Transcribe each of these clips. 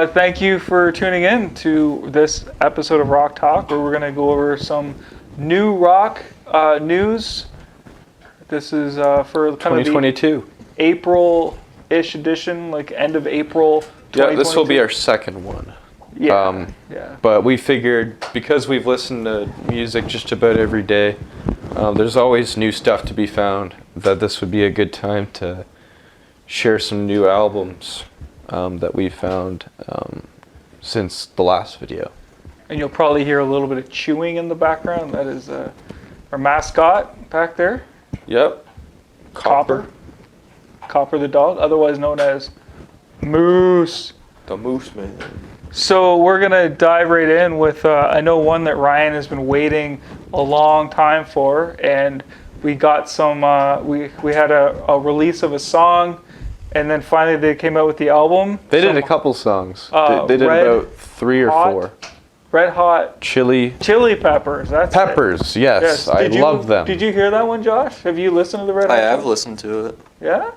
Thank you for tuning in to this episode of Rock Talk, where we're going to go over some new rock news. This is for kind 2022. of the April-ish edition, like end of April 2022. Yeah, this will be our second one. Yeah, But we figured, because we've listened to music just about every day, there's always new stuff to be found, that this would be a good time to share some new albums that we found since the last video. And you'll probably hear a little bit of chewing in the background. That is our mascot back there. Yep. Copper the dog, otherwise known as Moose. The Moose Man. So we're going to dive right in with, I know one that Ryan has been waiting a long time for, and we got some, we had a release of a song, and then finally they came out with the album. They did a couple songs. They did about 3 or 4. Red Hot Chili Peppers. That's Peppers, it. yes. I love them. Did you hear that one, Josh? Have you listened to the Red Hot? I have listened to it. Yeah?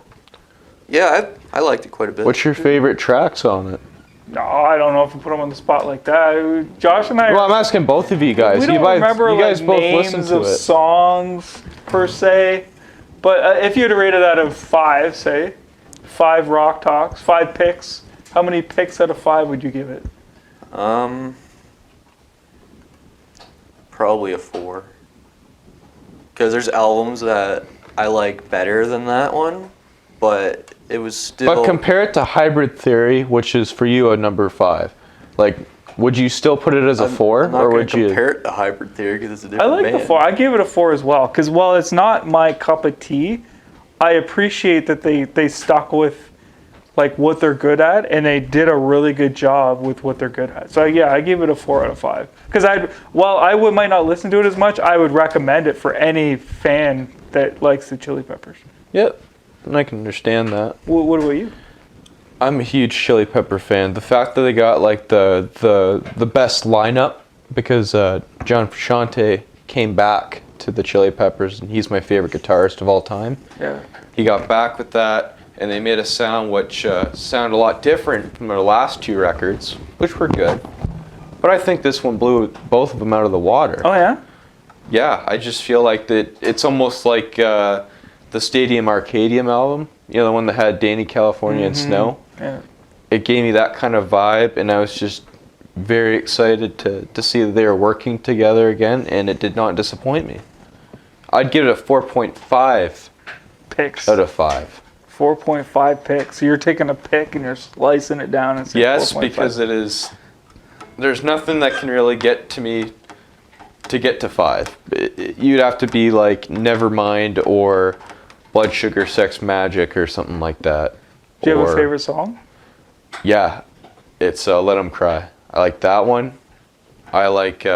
Yeah, I liked it quite a bit. What's your favorite tracks on it? No, I don't know if you put them on the spot like that. Josh and I. Well, I'm asking both of you guys. We don't remember you guys both names listen to of it. songs per se, but if you had to rate it out of 5, say 5 Rock Talks, 5 picks, how many picks out of 5 would you give it? Probably a 4. Because there's albums that I like better than that one, but it was still... But compare it to Hybrid Theory, which is for you a number 5. Like, would you still put it as a 4? I'm not or going would to you compare it to Hybrid Theory because it's a I different like band. the 4. I gave it a 4 as well, because while it's not my cup of tea, I appreciate that they stuck with like what they're good at, and they did a really good job with what they're good at. So yeah, I give it a 4 out of 5. Because while I might not listen to it as much, I would recommend it for any fan that likes the Chili Peppers. Yep, and I can understand that. What about you? I'm a huge Chili Pepper fan. The fact that they got like the best lineup, because John Frusciante came back to the Chili Peppers, and he's my favorite guitarist of all time. Yeah. He got back with that, and they made a sound which sounded a lot different from their last 2 records, which were good. But I think this one blew both of them out of the water. Oh yeah? Yeah, I just feel like that it's almost like the Stadium Arcadium album, you know, the one that had Danny California and Snow. Yeah. It gave me that kind of vibe, and I was just very excited to see that they were working together again, and it did not disappoint me. I'd give it a 4.5 Picks. out of 5. 4.5 picks. So you're taking a pick and you're slicing it down and saying Yes, 4.5. because it is. There's nothing that can really get to me to get to 5. You'd have to be like Nevermind or Blood Sugar Sex Magic or something like that. Do you have a favorite song? Yeah, it's Let 'Em Cry. I like that one. I like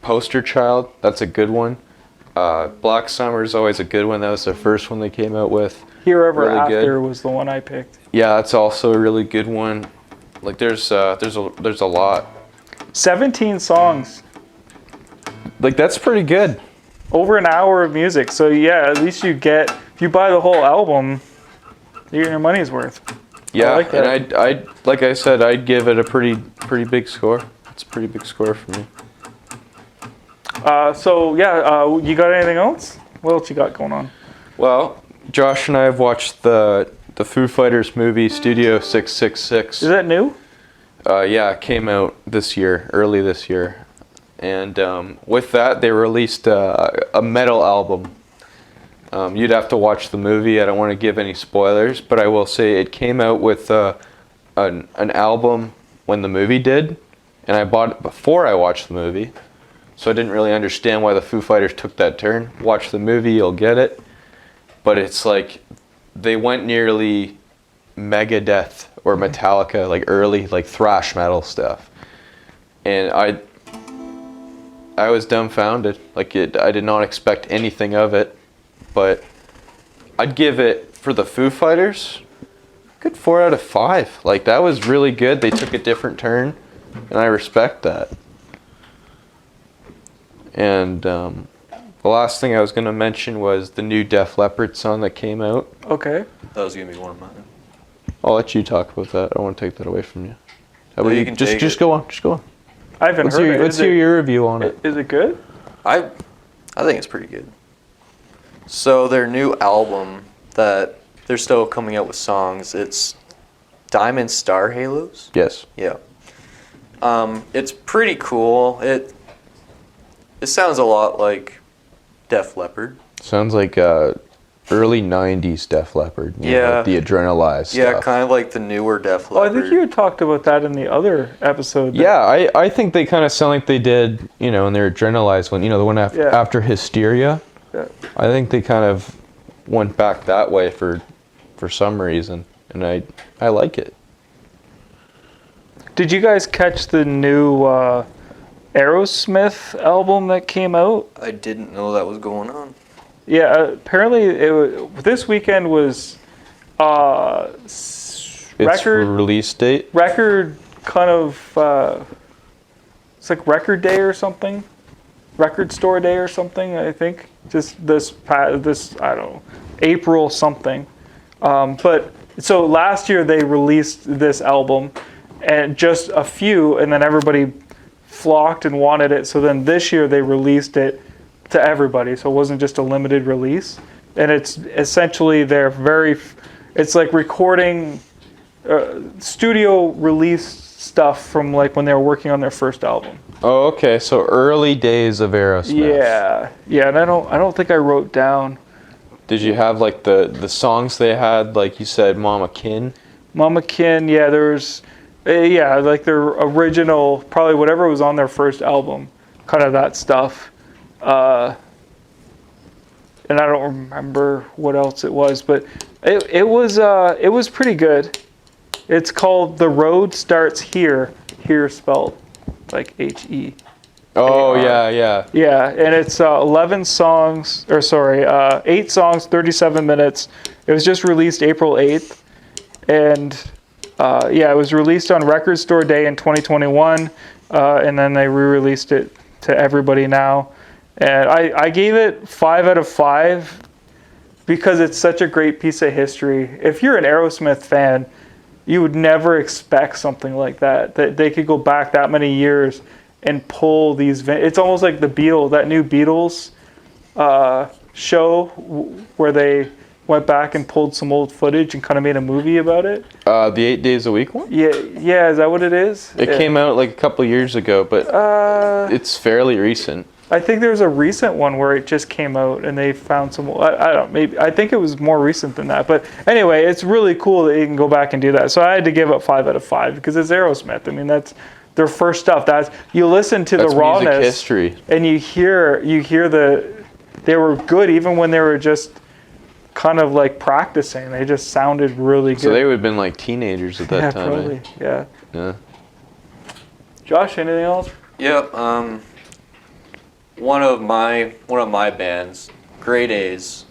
Poster Child. That's a good one. Black Summer is always a good one. That was the first one they came out with. Here Ever Really After good. was the one I picked. Yeah, that's also a really good one. Like there's a lot. 17 songs. Like that's pretty good. Over an hour of music. So yeah, at least if you buy the whole album, you get your money's worth. Yeah, I like that. and I like I said, I'd give it a pretty big score. It's a pretty big score for me. You got anything else? What else you got going on? Well, Josh and I have watched the Foo Fighters movie Studio 666. Is that new? Yeah, it came out early this year. And with that, they released a metal album. You'd have to watch the movie. I don't want to give any spoilers, but I will say it came out with an album when the movie did, and I bought it before I watched the movie. So I didn't really understand why the Foo Fighters took that turn. Watch the movie, you'll get it. But it's like they went nearly Megadeth or Metallica, like early, like thrash metal stuff. And I was dumbfounded. Like I did not expect anything of it. But I'd give it, for the Foo Fighters, a good 4 out of 5. Like that was really good. They took a different turn, and I respect that. And the last thing I was going to mention was the new Def Leppard song that came out. Okay. That was going to be one of mine. I'll let you talk about that. I don't want to take that away from you. How about you you? can Just take it. go on. Just go on. I haven't heard it. Let's hear your review on it. Is it good? I think it's pretty good. So their new album that they're still coming out with songs, it's Diamond Star Halos. Yes. Yeah. It's pretty cool. It sounds a lot like Def Leppard. Sounds like early '90s Def Leppard. You know, Yeah. like the Adrenalize Yeah, stuff. kind of like the newer Def Oh, I Leppard. think you had talked about that in the other episode. Yeah, I think they kind of sound like they did, in their Adrenalize one, the one after, Yeah. after Hysteria. Yeah. I think they kind of went back that way for some reason, and I like it. Did you guys catch the new Aerosmith album that came out? I didn't know that was going on. Yeah, apparently this weekend was Its release date. record kind of it's like record day or something, record store day or something. I think just this I don't know, April something. But so last year they released this album, and just a few, and then everybody flocked and wanted it. So then this year they released it to everybody. So it wasn't just a limited release, and it's essentially it's like recording studio release stuff from like when they were working on their first album. Oh, okay. So early days of Aerosmith. Yeah, and I don't think I wrote down. Did you have like the songs they had, like you said, Mama Kin? Mama Kin, yeah, there's like their original, probably whatever was on their first album, kind of that stuff. And I don't remember what else it was, but it was pretty good. It's called The Road Starts Here spelled like He. Oh, yeah. Yeah, and it's 8 songs, 37 minutes. It was just released April 8th. And it was released on Record Store Day in 2021. And then they re-released it to everybody now. And I gave it 5 out of 5 because it's such a great piece of history. If you're an Aerosmith fan, you would never expect something like that they could go back that many years and pull these. It's almost like the Beatles, that new Beatles show where they went back and pulled some old footage and kind of made a movie about it. The 8 Days a Week one? Yeah, is that what it is? It came out like a couple years ago, but it's fairly recent. I think there's a recent one where it just came out and they found some. I don't know, maybe I think it was more recent than that. But anyway, it's really cool that you can go back and do that. So I had to give it 5 out of 5 because it's Aerosmith. I mean, that's their first stuff. You listen to That's the rawness, music history, and you hear they were good even when they were just kind of like practicing. They just sounded really good. So they would have been like teenagers at that time. Probably, Eh? Yeah. Josh, anything else? Yep. One of my bands, Grey Daze,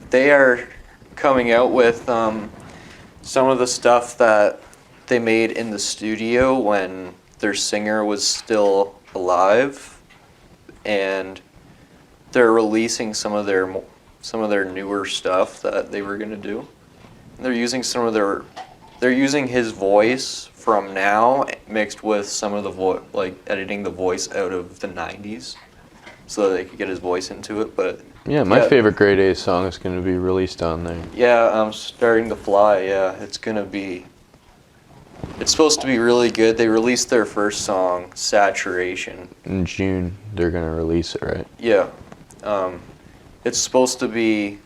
they are coming out with some of the stuff that they made in the studio when their singer was still alive, and they're releasing some of their newer stuff that they were gonna do. And they're using they're using his voice from now mixed with some of the editing the voice out of the 90s so that they could get his voice into it. But Yeah, my favorite Grey Daze song is going to be released on there. yeah, Starting to Fly. Yeah, it's supposed to be really good. They released their first song, Saturation. In June, they're going to release it, right? Yeah. It's supposed to be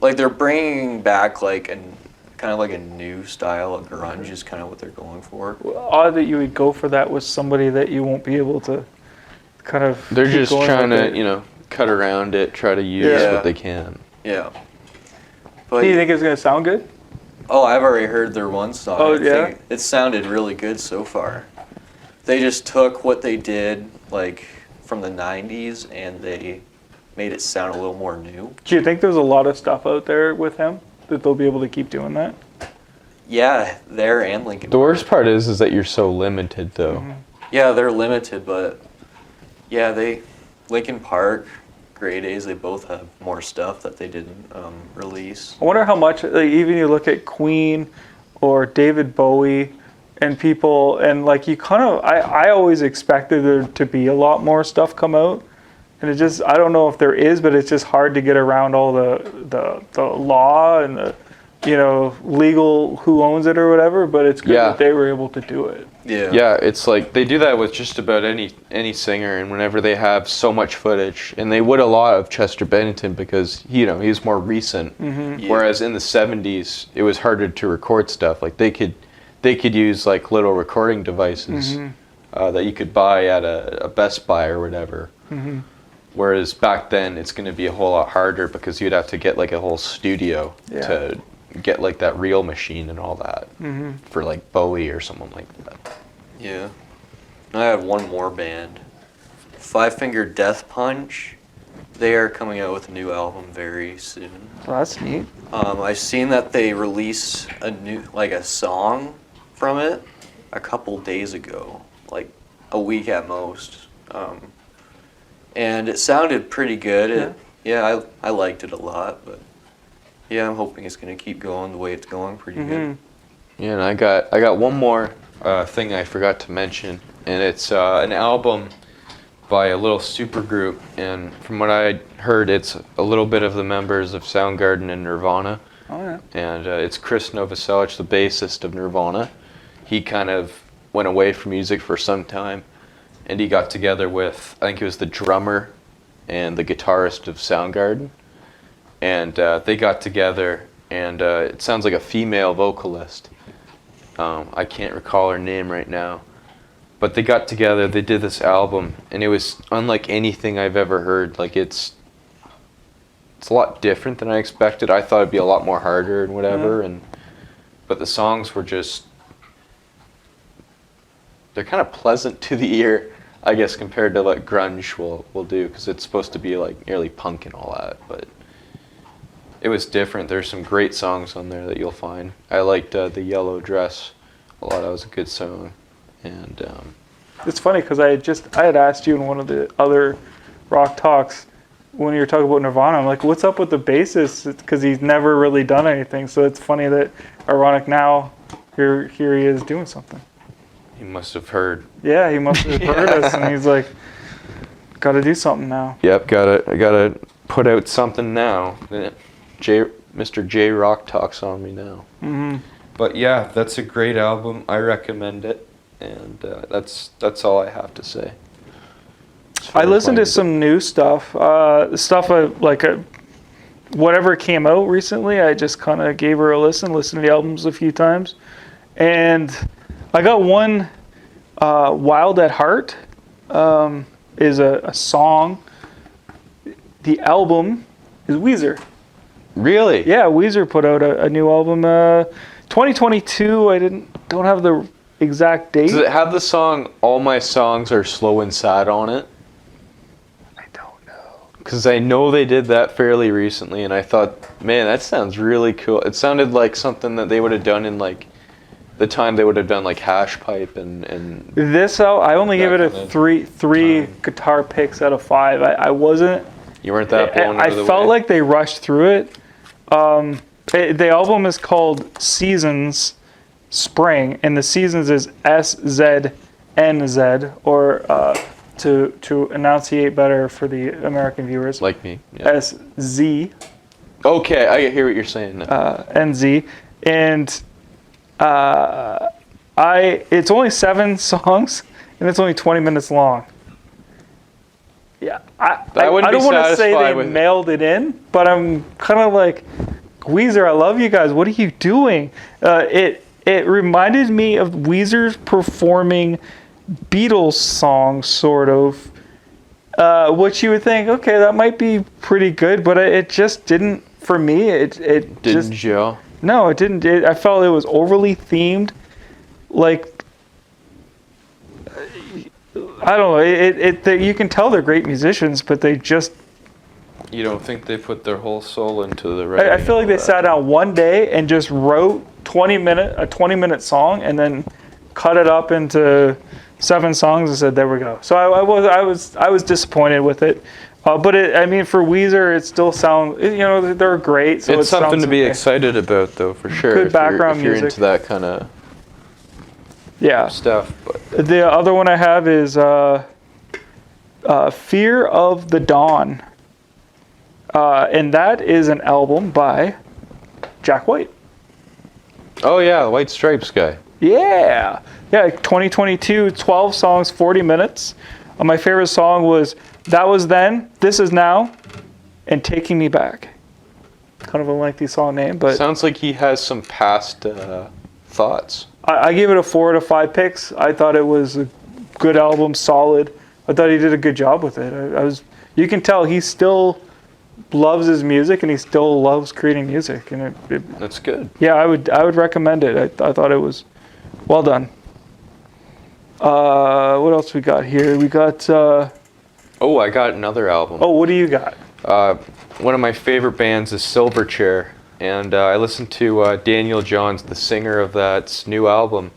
like they're bringing back kind of like a new style of grunge is kind of what they're going for. Odd that you would go for that with somebody that you won't be able to kind of. They're keep just going trying with to, it. cut around it, try to use Yeah. what they can. Yeah. But Do you think it's gonna sound good? oh, I've already heard their one song. Oh, I yeah? think it sounded really good so far. They just took what they did from the 90s and they made it sound a little more new. Do you think there's a lot of stuff out there with him that they'll be able to keep doing that? Yeah, there and Linkin The Park. worst part is that you're so limited, though. Mm-hmm. Yeah, they're limited, but yeah, Linkin Park Grey Daze, they both have more stuff that they didn't release. I wonder how much, like, even you look at Queen or David Bowie and people, and like you kind of, I always expected there to be a lot more stuff come out. And it just, I don't know if there is, but it's just hard to get around all the law and the, you know, legal who owns it or whatever, but it's good that they were able to do it. Yeah, it's like they do that with just about any singer, and whenever they have so much footage, and they would a lot of Chester Bennington because, you know, he's more recent, whereas in the 70s, it was harder to record stuff. Like they could use like little recording devices that you could buy at a Best Buy or whatever. Whereas back then, it's going to be a whole lot harder because you'd have to get like a whole studio to get like that reel machine and all that for like Bowie or someone like that. Yeah. I have one more band. Five Finger Death Punch. They are coming out with a new album very soon. Well, that's neat. I've seen that they released a new, like a song from it a couple days ago, like a week at most. And it sounded pretty good. I liked it a lot, but yeah, I'm hoping it's gonna keep going the way it's going pretty good. Yeah, and I got one more thing I forgot to mention, and it's an album by a little supergroup, and from what I heard, it's a little bit of the members of Soundgarden and Nirvana. Oh yeah. And it's Chris Novoselic, the bassist of Nirvana. He kind of went away from music for some time, and he got together with, I think it was the drummer and the guitarist of Soundgarden. And they got together, and it sounds like a female vocalist. I can't recall her name right now. But they got together, they did this album, and it was unlike anything I've ever heard. Like it's a lot different than I expected. I thought it'd be a lot more harder and whatever, but the songs were just, they're kind of pleasant to the ear, I guess, compared to what grunge will do, because it's supposed to be like nearly punk and all that, but it was different. There's some great songs on there that you'll find. I liked The Yellow Dress a lot. That was a good song. And it's funny because I had asked you in one of the other rock talks when you were talking about Nirvana, I'm like, what's up with the bassist? Because he's never really done anything. So it's funny that, ironic now, here he is doing something. he must have heard. Yeah, he must have heard us, and he's like, got to do something now. Yep, I gotta put out something now. Mr. J Rock talks on me now. But yeah, that's a great album. I recommend it. And that's all I have to say. I listened to some new stuff. Stuff whatever came out recently. I just kind of gave her a listen. Listened to the albums a few times, and I got one. "Wild at Heart" is a song. The album is Weezer. Really? Yeah, Weezer put out a new album. 2022. I don't have the exact date. Does it have the song "All My Songs Are Slow and Sad" on it? I don't know. Because I know they did that fairly recently, and I thought, man, that sounds really cool. It sounded like something that they would have done in like the time they would have done like Hash Pipe and this. I only give it a three guitar picks out of 5. I wasn't. You weren't that blown I out of the felt way? like they rushed through it. The album is called Seasons Spring, and the Seasons is SZNZ, or to enunciate better for the American viewers, Like me. Yeah. SZ. Okay, I hear what you're saying now. NZ, and it's only 7 songs, and it's only 20 minutes long. Yeah, I don't want to say they mailed it in, but I'm kind of like, Weezer, I love you guys. What are you doing? It reminded me of Weezer's performing Beatles songs, sort of, which you would think, okay, that might be pretty good, but it just didn't, for me, it Didn't just... gel? No, it didn't. I felt it was overly themed. Like, I don't know. You can tell they're great musicians, but they just... You don't think they put their whole soul into the writing? I feel like they sat down one day and just wrote a 20-minute song, and then cut it up into 7 songs and said, "There we go." So I was disappointed with it. But I mean, for Weezer, it still sounds, they're great. So it's something sounds to be okay. excited about, though, for sure. Good background if you're music. into that kind of Yeah. stuff. But The other one I have is Fear of the Dawn. And that is an album by Jack White. oh yeah, White Stripes guy. Yeah. 2022, 12 songs, 40 minutes. My favorite song was That Was Then, This Is Now, and Taking Me Back. Kind of a lengthy song name, but Sounds like he has some past thoughts. I gave it a 4 out of 5 picks. I thought it was a good album, solid. I thought he did a good job with it. You can tell he still loves his music and he still loves creating music, and That's good. yeah, I would recommend it. I thought it was well done. What else we got here? We got Oh, I got another album. what do you got? One of my favorite bands is Silverchair, and I listened to Daniel Johns, the singer of that new album,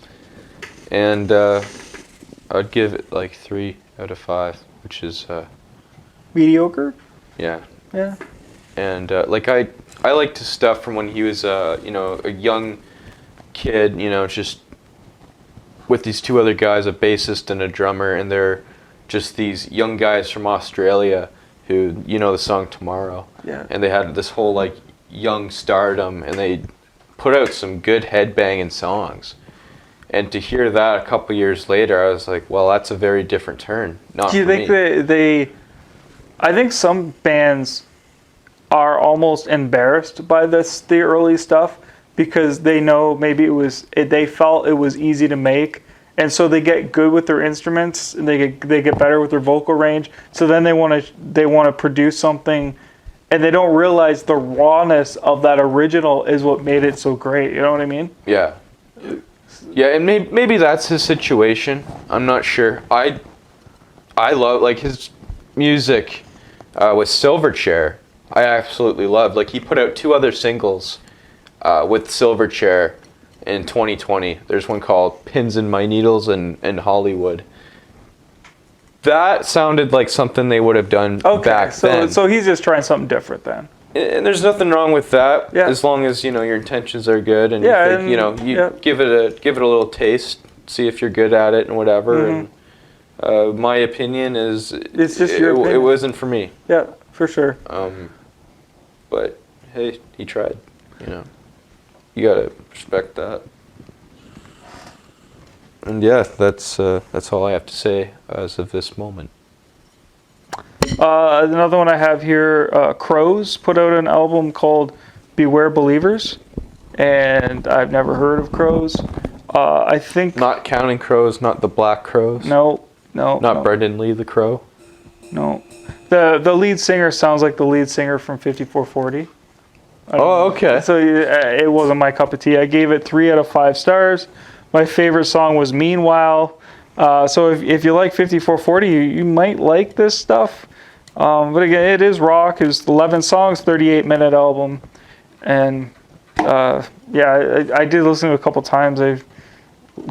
and I'd give it like 3 out of 5, which is Mediocre? yeah. Yeah. And like I liked his stuff from when he was a young kid, just with these 2 other guys, a bassist and a drummer, and they're just these young guys from Australia who, the song Tomorrow. Yeah. And they had this whole like young stardom, and they put out some good headbanging songs. And to hear that a couple years later, I was like, well, that's a very different turn. Not Do you for think me. I think some bands are almost embarrassed by the early stuff because they know maybe they felt it was easy to make, and so they get good with their instruments and they get better with their vocal range. So then they want to produce something, and they don't realize the rawness of that original is what made it so great. You know what I mean? Yeah. Yeah, and maybe that's his situation. I'm not sure. I love like his music with Silverchair. I absolutely loved. Like he put out 2 other singles with Silverchair in 2020. There's one called Pins in My Needles and Hollywood. That sounded like something they would have done back then. So he's just trying something different then. And there's nothing wrong with that, Yeah. as long as your intentions are good, and Yeah, you think, you give it a little taste, see if you're good at it and whatever. Mm-hmm. And my opinion is It's just your opinion. It wasn't for me. Yeah, for sure. But hey, he tried. You gotta respect that. And yeah, that's all I have to say as of this moment. Another one I have here, Crows put out an album called Beware Believers, and I've never heard of Crows. I think Not Counting Crows, not the Black Crows. no, Not Brendan Lee the Crow. no. The lead singer sounds like the lead singer from 5440. Oh, okay. So it wasn't my cup of tea. I gave it 3 out of 5 stars. My favorite song was Meanwhile. So if you like 5440, you might like this stuff. But again, it is rock. It's 11 songs, 38-minute album. And I did listen to it a couple times. I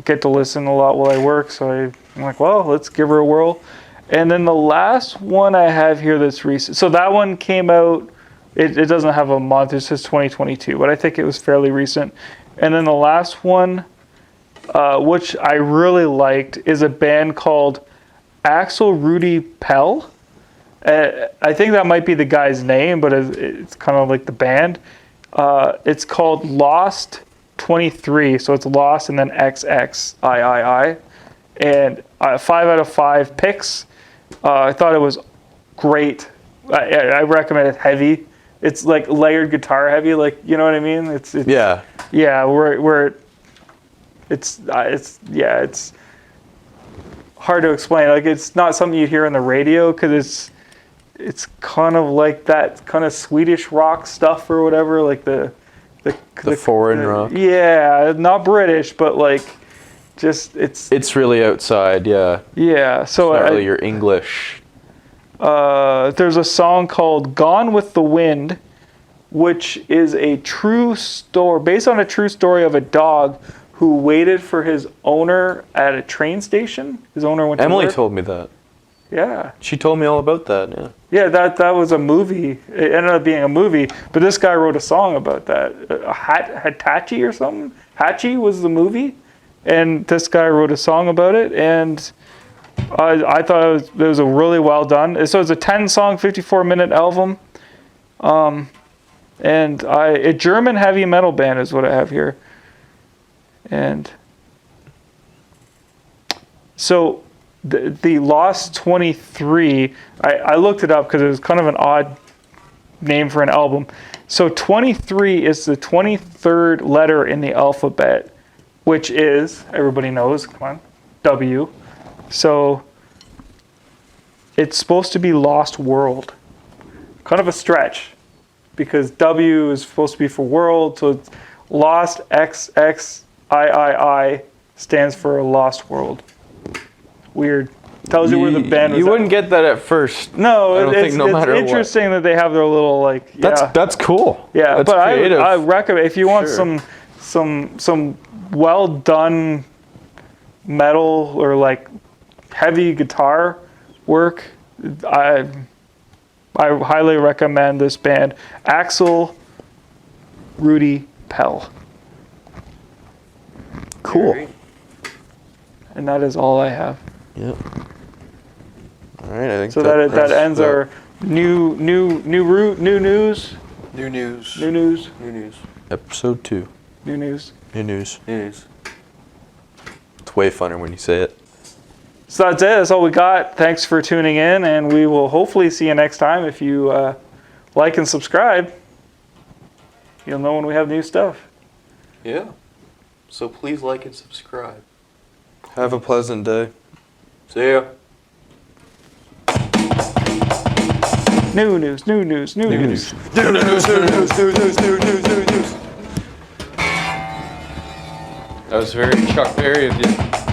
get to listen a lot while I work. So I'm like, well, let's give her a whirl. And then the last one I have here that's recent. So that one came out. It doesn't have a month. It says 2022. But I think it was fairly recent. And then the last one, which I really liked, is a band called Axel, Rudi, Pell. I think that might be the guy's name, but it's kind of like the band. It's called Lost 23, so it's Lost and then XXIII. And 5 out of 5 picks. I thought it was great. I recommend it. Heavy. It's like layered guitar heavy, like, you know what I mean? It's Yeah. Yeah, where it's hard to explain. Like, it's not something you hear on the radio because it's kind of like that kind of Swedish rock stuff or whatever, like the foreign rock. Yeah, not British, but like just It's really outside, yeah. yeah. So It's not really your English. there's a song called "Gone with the Wind," which is a true story, based on a true story of a dog who waited for his owner at a train station. His owner went to Emily work. told me that. Yeah. She told me all about that. Yeah. Yeah, that was a movie. It ended up being a movie, but this guy wrote a song about that. Hitachi or something? Hachi was the movie, and this guy wrote a song about it, and I thought it was a really well done. So it's a 10-song, 54-minute album, and a German heavy metal band is what I have here, and so. The Lost 23, I looked it up because it was kind of an odd name for an album. So 23 is the 23rd letter in the alphabet, which is, everybody knows, come on, W. So it's supposed to be Lost World. Kind of a stretch because W is supposed to be for world, so it's Lost XXIII stands for Lost World. Weird. Tells you where the band was. You at. wouldn't get that at first. No, I don't think no matter it's interesting that they have their little like. Yeah, That's cool. yeah. That's But creative. I recommend if you want Sure. some well done metal or like heavy guitar work, I highly recommend this band. Axel, Rudi, Pell. Cool. And that is all I have. Yep. All right, I think So that ends our new news. New news. New news. New news. episode 2. New news. New news. New news. It's way funner when you say it. So that's it. That's all we got. Thanks for tuning in, and we will hopefully see you next time. If you like and subscribe, you'll know when we have new stuff. Yeah. So please like and subscribe. Have a pleasant day. See ya. New news, new news, new news. New news. That was very Chuck Berry of you.